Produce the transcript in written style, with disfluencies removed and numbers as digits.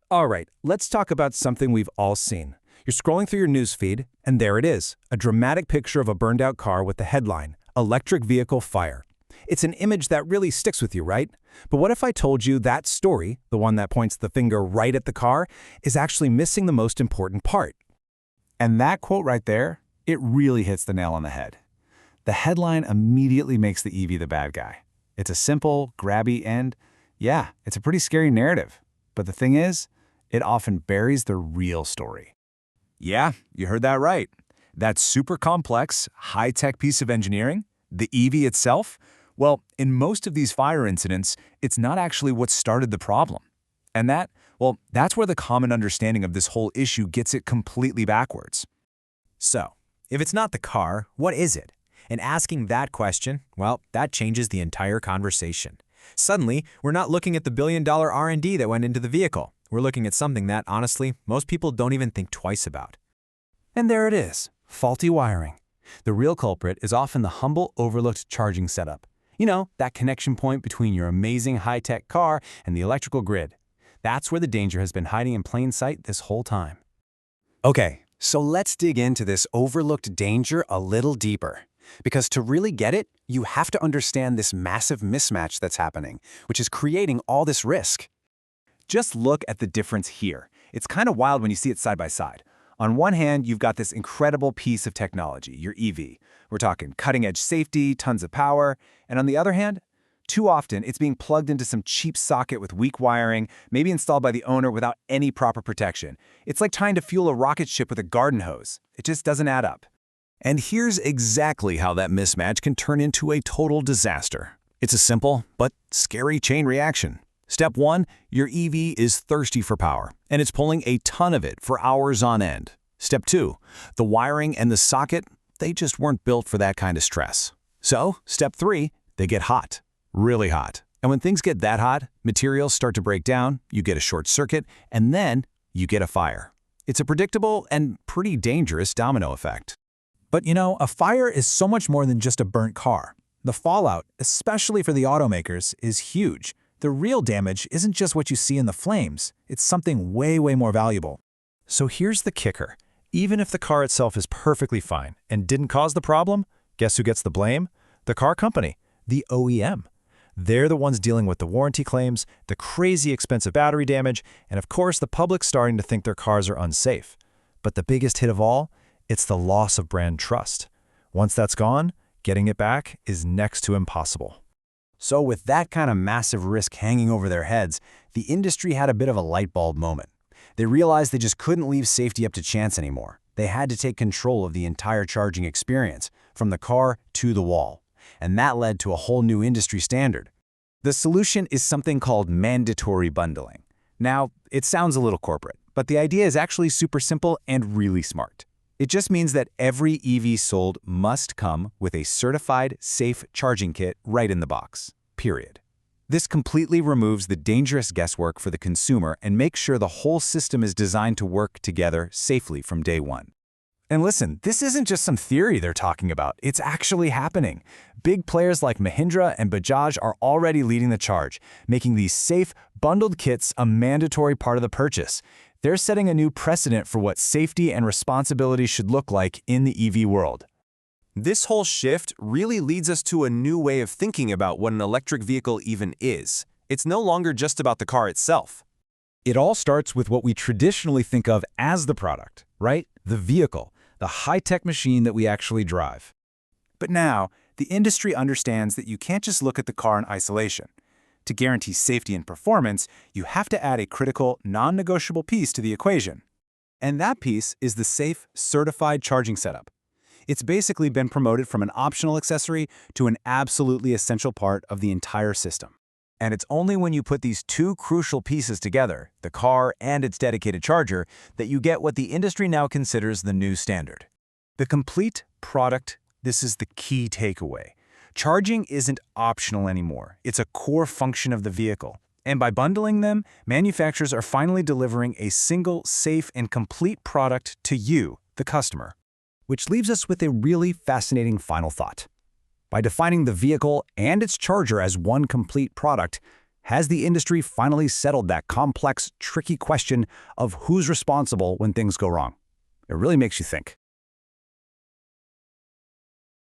All right, let's talk about something we've all seen. You're scrolling through your news feed, and there it is, a dramatic picture of a burned-out car with the headline, "Electric Vehicle Fire." It's an image that really sticks with you, right? But what if I told you that story, the one that points the finger right at the car, is actually missing the most important part? And that quote right there, it really hits the nail on the head. The headline immediately makes the EV the bad guy. It's a simple, grabby, and yeah, it's a pretty scary narrative. But the thing is, it often buries the real story. Yeah, you heard that right. That super complex, high-tech piece of engineering, the EV itself, well, in most of these fire incidents, it's not actually what started the problem. And that's where the common understanding of this whole issue gets it completely backwards. So, if it's not the car, what is it? And asking that question, well, that changes the entire conversation. Suddenly, we're not looking at the billion-dollar R&D that went into the vehicle. We're looking at something that, honestly, most people don't even think twice about. And there it is, faulty wiring. The real culprit is often the humble, overlooked charging setup. You know, that connection point between your amazing high-tech car and the electrical grid. That's where the danger has been hiding in plain sight this whole time. Okay, so let's dig into this overlooked danger a little deeper. Because to really get it, you have to understand this massive mismatch that's happening, which is creating all this risk. Just look at the difference here. It's kind of wild when you see it side by side. On one hand, you've got this incredible piece of technology, your EV. We're talking cutting-edge safety, tons of power. And on the other hand, too often, it's being plugged into some cheap socket with weak wiring, maybe installed by the owner without any proper protection. It's like trying to fuel a rocket ship with a garden hose. It just doesn't add up. And here's exactly how that mismatch can turn into a total disaster. It's a simple but scary chain reaction. Step 1, your EV is thirsty for power, and it's pulling a ton of it for hours on end. Step 2, the wiring and the socket, they just weren't built for that kind of stress. So, step 3, they get hot, really hot. And when things get that hot, materials start to break down, you get a short circuit, and then you get a fire. It's a predictable and pretty dangerous domino effect. But you know, a fire is so much more than just a burnt car. The fallout, especially for the automakers, is huge. The real damage isn't just what you see in the flames, it's something way more valuable. So here's the kicker. Even if the car itself is perfectly fine and didn't cause the problem, guess who gets the blame? The car company, the OEM. They're the ones dealing with the warranty claims, the crazy expensive battery damage, and of course the public starting to think their cars are unsafe. But the biggest hit of all? It's the loss of brand trust. Once that's gone, getting it back is next to impossible. So with that kind of massive risk hanging over their heads, the industry had a bit of a light bulb moment. They realized they just couldn't leave safety up to chance anymore. They had to take control of the entire charging experience, from the car to the wall. And that led to a whole new industry standard. The solution is something called mandatory bundling. Now, it sounds a little corporate, but the idea is actually super simple and really smart. It just means that every EV sold must come with a certified, safe charging kit right in the box, period. This completely removes the dangerous guesswork for the consumer and makes sure the whole system is designed to work together safely from day one. And listen, this isn't just some theory they're talking about. It's actually happening. Big players like Mahindra and Bajaj are already leading the charge, making these safe, bundled kits a mandatory part of the purchase. They're setting a new precedent for what safety and responsibility should look like in the EV world. This whole shift really leads us to a new way of thinking about what an electric vehicle even is. It's no longer just about the car itself. It all starts with what we traditionally think of as the product, right? The vehicle, the high-tech machine that we actually drive. But now, the industry understands that you can't just look at the car in isolation. To guarantee safety and performance, you have to add a critical, non-negotiable piece to the equation. And that piece is the safe, certified charging setup. It's basically been promoted from an optional accessory to an absolutely essential part of the entire system. And it's only when you put these two crucial pieces together, the car and its dedicated charger, that you get what the industry now considers the new standard. The complete product, this is the key takeaway. Charging isn't optional anymore. It's a core function of the vehicle. And by bundling them, manufacturers are finally delivering a single, safe, and complete product to you, the customer. Which leaves us with a really fascinating final thought. By defining the vehicle and its charger as one complete product, Has the industry finally settled that complex, tricky question of who's responsible when things go wrong? It really makes you think.